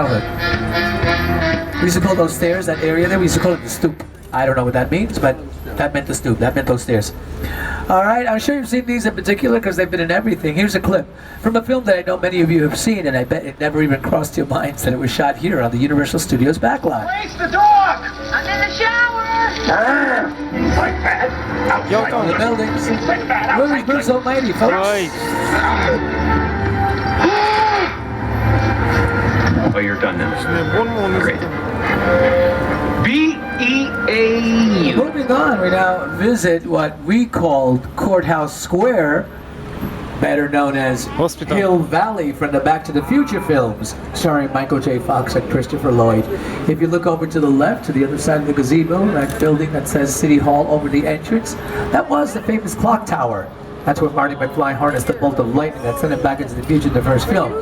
We used to call those stairs, that area there, we used to call it the stoop. I don't know what that means, but that meant the stoop, that meant those stairs. Alright, I'm sure you've seen these in particular because they've been in everything. Here's a clip from a film that I know many of you have seen, and I bet it never even crossed your minds that it was shot here on the Universal Studios backlot. Where's the dog? I'm in the shower! Like that. Outside On the buildings. Where's Bruce Almighty, folks? Oh, you're done now. Great. B-E-A-U. Moving on, we now visit what we called Courthouse Square, better known as Hospital. Hill Valley from the Back to the Future films, starring Michael J. Fox and Christopher Lloyd. If you look over to the left, to the other side of the gazebo, that building that says City Hall over the entrance, that was the famous clock tower. That's where Marty McFly harnessed the bolt of lightning that sent him back into the future in the first film.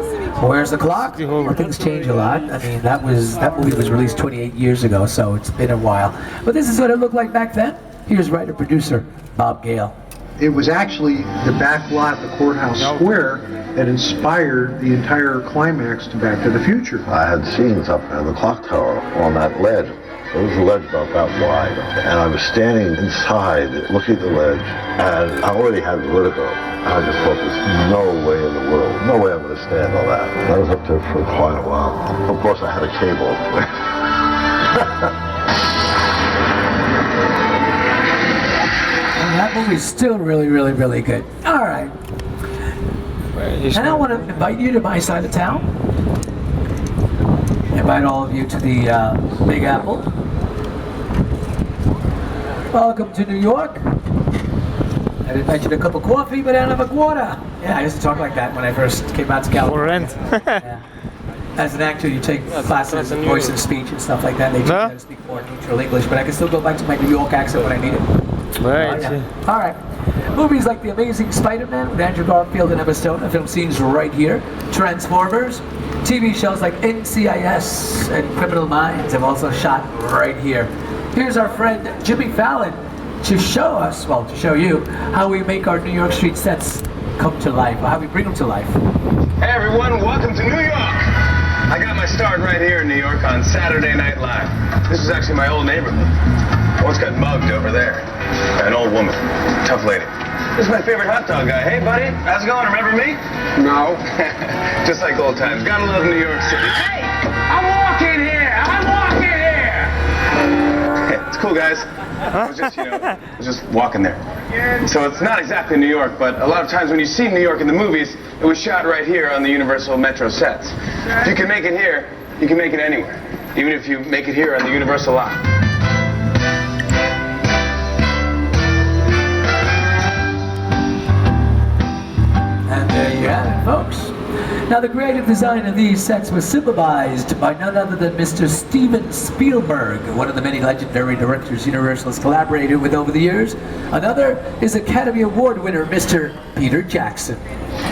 Where's the clock? Well, things change a lot. I mean, that movie was released 28 years ago, so it's been a while. But this is what it looked like back then. Here's writer-producer Bob Gale. It was actually the back lot at the Courthouse Square that inspired the entire climax to Back to the Future. I had scenes up in the clock tower on that ledge. There was a ledge about that wide, and I was standing inside looking at the ledge, and I already had vertigo. I just thought there's no way in the world, no way I'm going to stand on that. And I was up there for quite a while. Of course, I had a cable. That movie's still really, really, really good. All right. And I want to invite you to my side of town. Invite all of you to the Big Apple. Welcome to New York. I didn't mention a cup of coffee, but I don't have a quarter. Yeah, I used to talk like that when I first came out to California. For rent. Yeah. As an actor, you take classes in voice and speech and stuff like that. They teach you how to speak more neutral English, but I can still go back to my New York accent when I need it. Right. Yeah. All right. Movies like The Amazing Spider-Man with Andrew Garfield and Emma Stone, the film scenes right here. Transformers. TV shows like NCIS and Criminal Minds have also shot right here. Here's our friend Jimmy Fallon to show us, well, to show you, how we make our New York street sets come to life, or how we bring them to life. Hey everyone, welcome to New York. I got my start right here in New York on Saturday Night Live. This is actually my old neighborhood. I once got mugged over there by an old woman, tough lady. This is my favorite hot dog guy. Hey buddy, how's it going? Remember me? No. Just like old times. Gotta love New York City. Hey, I'm walking here. It's cool, guys. I was just walking there. So it's not exactly New York, but a lot of times when you see New York in the movies, it was shot right here on the Universal Metro sets. If you can make it here, you can make it anywhere. Even if you make it here on the Universal lot. And there you have it, folks. Now, the creative design of these sets was supervised by none other than Mr. Steven Spielberg, one of the many legendary directors Universal has collaborated with over the years. Another is Academy Award winner Mr. Peter Jackson.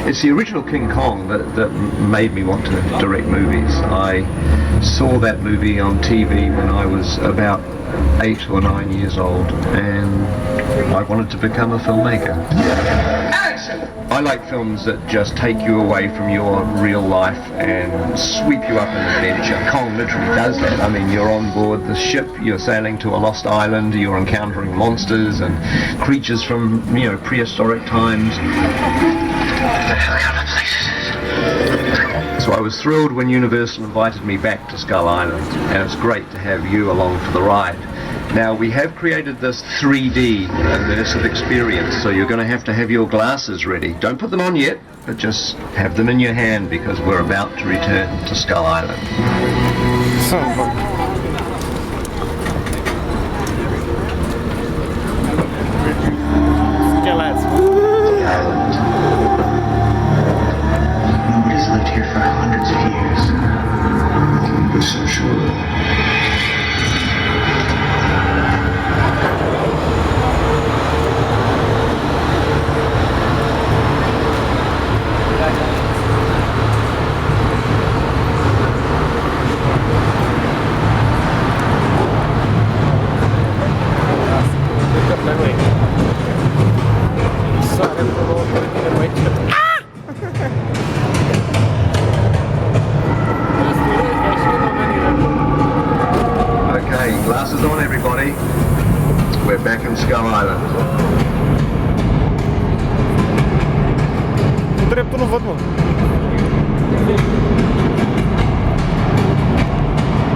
It's the original King Kong that made me want to direct movies. I saw that movie on TV when I was about 8 or 9 years old, and I wanted to become a filmmaker. I like films that just take you away from your real life and sweep you up in adventure. Kong literally does that. I mean, you're on board the ship, you're sailing to a lost island, you're encountering monsters and creatures from, prehistoric times. So I was thrilled when Universal invited me back to Skull Island, and it's great to have you along for the ride. Now, we have created this 3D immersive experience, so you're going to have your glasses ready. Don't put them on yet, but just have them in your hand because we're about to return to Skull Island. Nobody's lived here for hundreds of years. We're so sure. Ah! Skull Island. Dreptul nu văd, mă.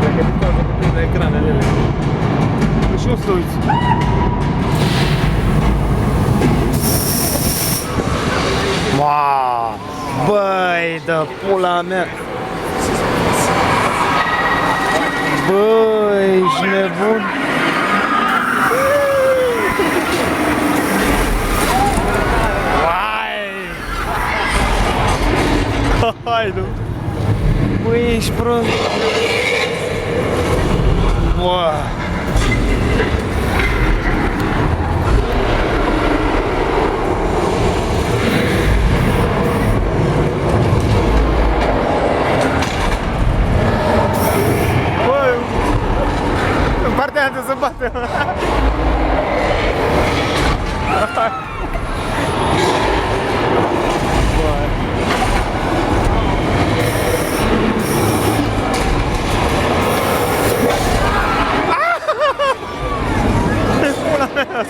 Dacă te fac la ecranele alea. Și o să uiți. Wow! Băi, dă pula mea! Băi, ești nebun! Hai, nu! Băi, ești prost! Wow! Băi! În partea aia trebuie să bate!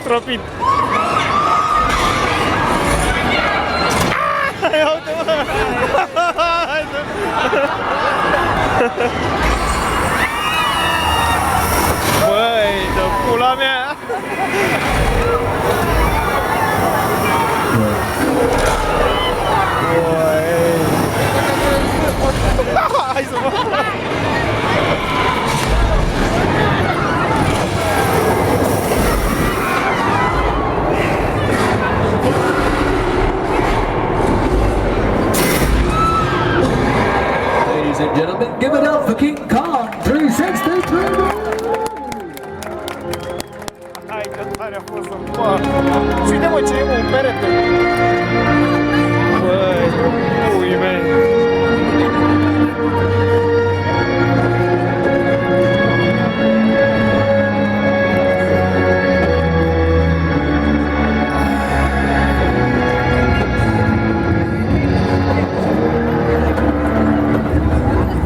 Stropit! Ia uite, mă! Băi, dă pula mea! Băi! Hai să mă! Ladies and gentlemen, give it up for King Kong 383. Hai că tare a fost să fac! Ține mă ce e mă, un perete! Băi, ui mei!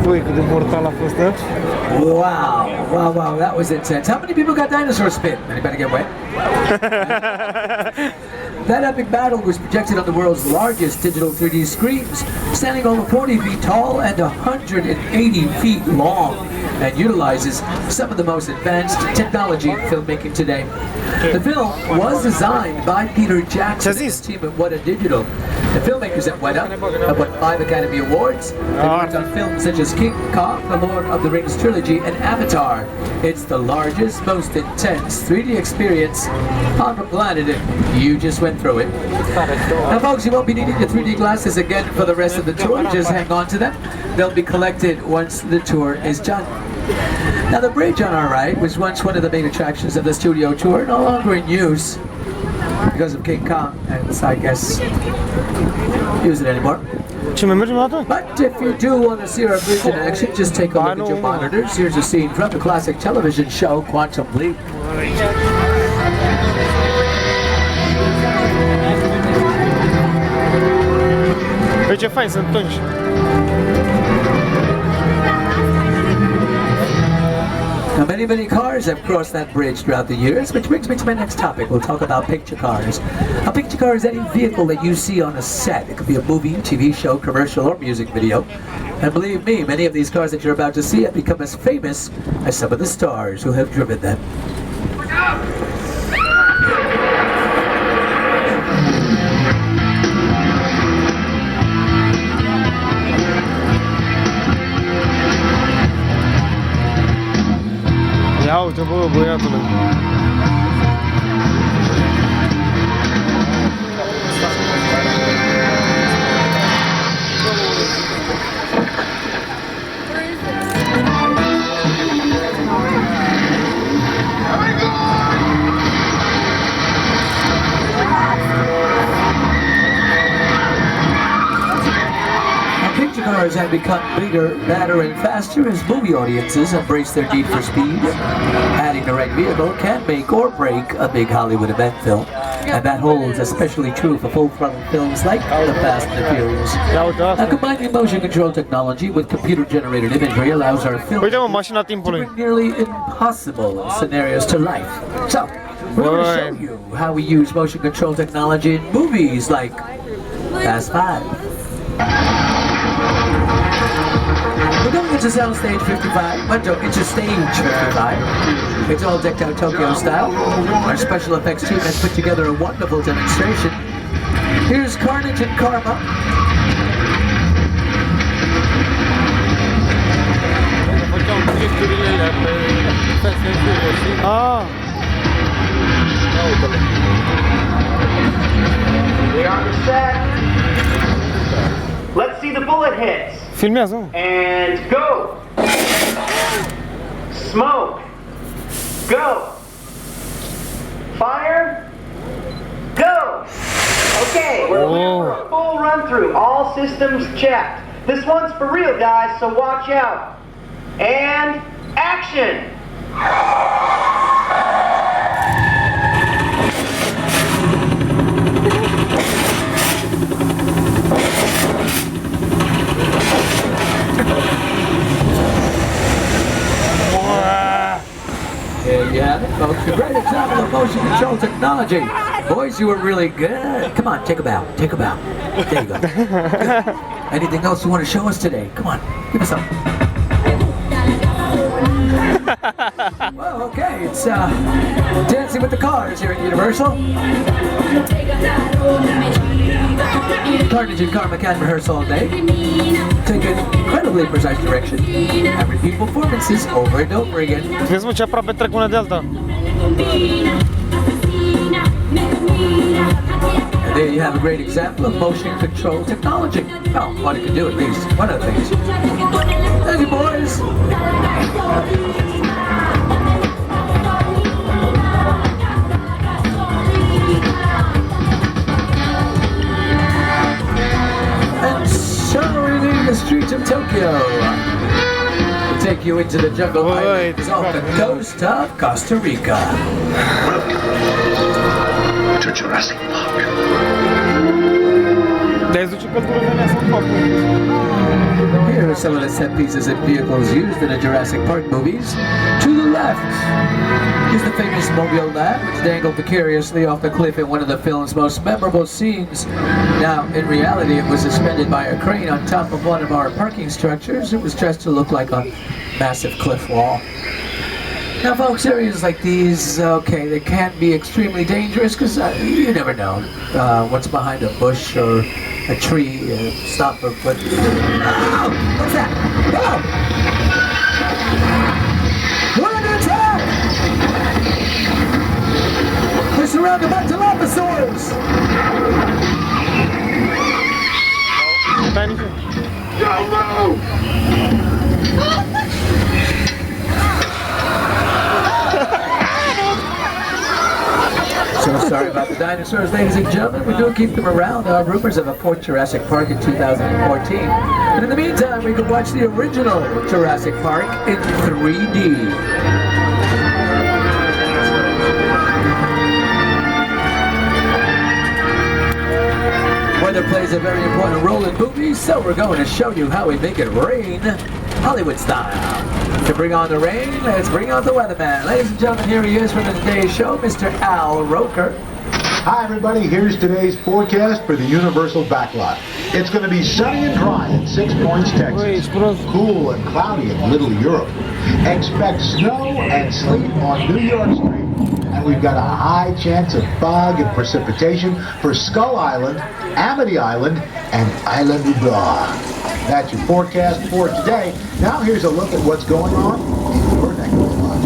Băi, cât de mortal a fost, da? Wow, that was intense. How many people got dinosaur spin? Anybody get wet? That epic battle was projected on the world's largest digital 3D screens, standing over 40 feet tall and 180 feet long, and utilizes some of the most advanced technology in filmmaking today. The film was designed by Peter Jackson and his team at Weta Digital. The filmmakers at Weta have won 5 Academy Awards. They worked on films such as King Kong, The Lord of the Rings trilogy, and Avatar. It's the largest, most intense 3D experience on the planet, and you just went through it. Now folks, you won't be needing your 3D glasses again for the rest of the tour. Just hang on to them. They'll be collected once the tour is done. Now the bridge on our right was once one of the main attractions of the studio tour, no longer in use because of King Kong, and I guess use it anymore. Ce mai mergem la dată? But if you do want to see our bridge in action, just take a look at your monitors. Here's a scene from the classic television show Quantum Leap. Păi ce fain să întungi. Now, many cars have crossed that bridge throughout the years, which brings me to my next topic. We'll talk about picture cars. A picture car is any vehicle that you see on a set. It could be a movie, TV show, commercial, or music video. And believe me, many of these cars that you're about to see have become as famous as some of the stars who have driven them. Ia uite, bă, băiatule. Picture cars have become bigger, badder, and faster as movie audiences embrace their need for speed. Adding the right vehicle can make or break a big Hollywood event film, and that holds especially true for full-throttle films like The Fast and the Furious. Now, combining motion control technology with computer-generated imagery allows our film Uite mă, mașina to timpului. bring nearly impossible scenarios to life. So, We're going to show you how we use motion control technology in movies like Fast 5. We're going into Cell Stage 55, into Stage 55. It's all decked out Tokyo style. Our special effects team has put together a wonderful demonstration. Here's Carnage and Karma. We are on set. Let's see the bullet hits. Filmez alltså. And go. Smoke. Go. Fire. Go. Okay, we're here for a full run through. All systems checked. This one's for real, guys, so watch out. And action. There you have it, folks. A great example of motion control technology. Boys, you were really good. Come on, take a bow. Take a bow. There you go. Good. Anything else you want to show us today? Come on, give us something. Well, okay, it's Dancing with the Cars here at Universal. Carnage and Karma can rehearse all day, take incredibly precise direction, and repeat performances over and over again. Vezi ce aproape trec una de alta. And there you have a great example of motion control technology. Oh, what it can do at least. One of the things. Thank you, boys. And so we leave the streets of Tokyo. We'll take you into the jungle islands off the coast of Costa Rica. To Jurassic Park. Here are some of the set pieces and vehicles used in the Jurassic Park movies. To the left is the famous Mobile Lab, which dangled precariously off the cliff in one of the film's most memorable scenes. Now, in reality, it was suspended by a crane on top of one of our parking structures. It was just to look like a massive cliff wall. Now, folks, areas like these, okay, they can be extremely dangerous because you never know what's behind a bush or a tree. Stop or put. Oh, what's that? Oh! We're under attack! We're surrounded by Dilophosaurs! Don't move! So sorry about the dinosaurs, ladies and gentlemen. We do keep them around. Rumors of a fourth Jurassic Park in 2014. And in the meantime, we can watch the original Jurassic Park in 3D. Weather plays a very important role in movies, so we're going to show you how we make it rain Hollywood style. To bring on the rain, let's bring on the weatherman. Ladies and gentlemen, here he is from the Today Show, Mr. Al Roker. Hi everybody, here's today's forecast for the Universal Backlot. It's going to be sunny and dry in 6 Points, Texas. Cool and cloudy in Little Europe. Expect snow and sleet on New York Street. And we've got a high chance of fog and precipitation for Skull Island, Amity Island, and Island Udah. That's your forecast for today. Now here's a look at what's going on in your neck of the spot.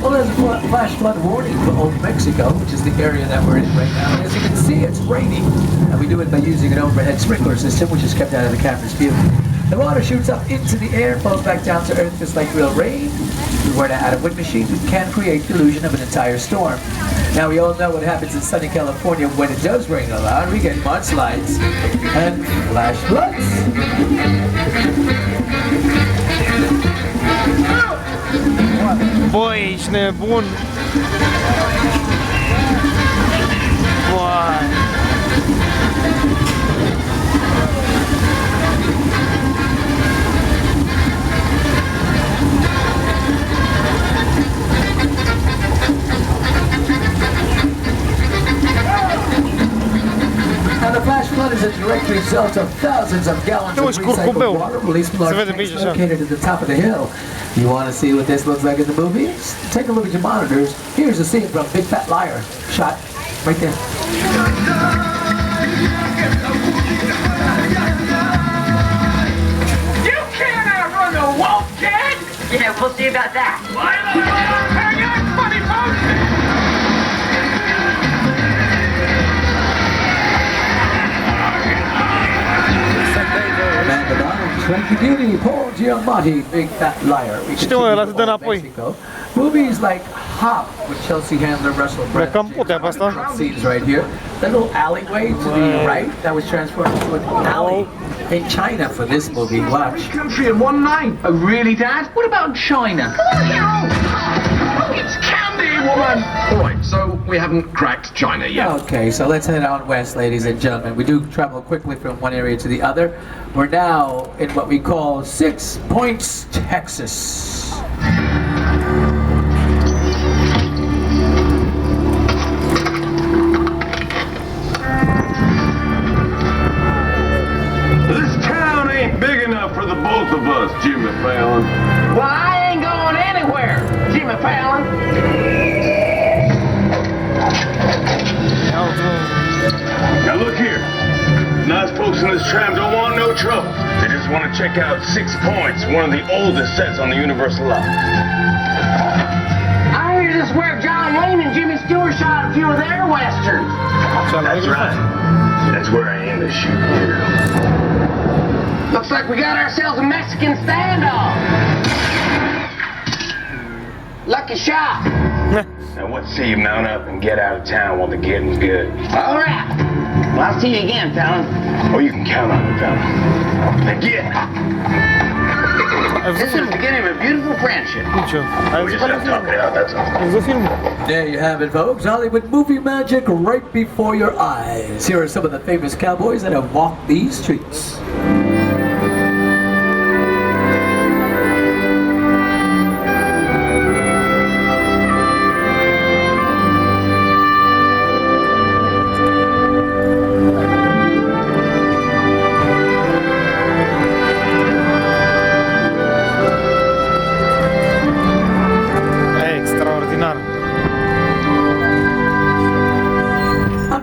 Well, there's a flash flood warning for Old Mexico, which is the area that we're in right now. And as you can see, it's raining. And we do it by using an overhead sprinkler system, which is kept out of the camera's view. The water shoots up into the air, falls back down to earth just like real rain. If we were to add a wind machine, we can create the illusion of an entire storm. Now, we all know what happens in sunny California when it does rain a lot. We get mudslides and flash floods. Băi, ești nebun! Băi! results of thousands of gallons of recycled water released from large tanks located at the top of the hill. You want to see what this looks like in the movies? Take a look at your monitors. Here's a scene from Big Fat Liar. Shot right there. You can't outrun a wolf, kid! Yeah, we'll see about that. Hang on, funny folks! Frankie Beauty, Paul Giamatti, Big Fat Liar. We Mexico. Movies like Hop with Chelsea Handler, Russell Brand. Scenes right here. That little alleyway to the right that was transformed into an alley in China for this movie. Watch. Country in one night. Oh, really, Dad? What about China? It's candy, woman! Alright, so we haven't cracked China yet. Okay, so let's head on west, ladies and gentlemen. We do travel quickly from one area to the other. We're now in what we call 6 Points, Texas. This town ain't big enough for the both of us, Jimmy Fallon. Well, I ain't going anywhere, Jimmy Fallon. Now look here. Nice folks in this tram don't want no trouble. They just want to check out 6 Points, one of the oldest sets on the Universal lot. I hear this is where John Wayne and Jimmy Stewart shot a few of their westerns. That's right. That's where I aim to shoot here. Looks like we got ourselves a Mexican standoff. Lucky shot. Now what say you mount up and get out of town while the getting's good? All right. Well, I'll see you again, Fallon. Oh, you can count on me, Fallon. Now get. This is the beginning of a beautiful friendship. We just have to talk it out, that's all. There you have it, folks. Hollywood movie magic right before your eyes. Here are some of the famous cowboys that have walked these streets.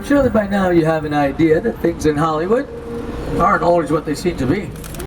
Surely by now you have an idea that things in Hollywood aren't always what they seem to be.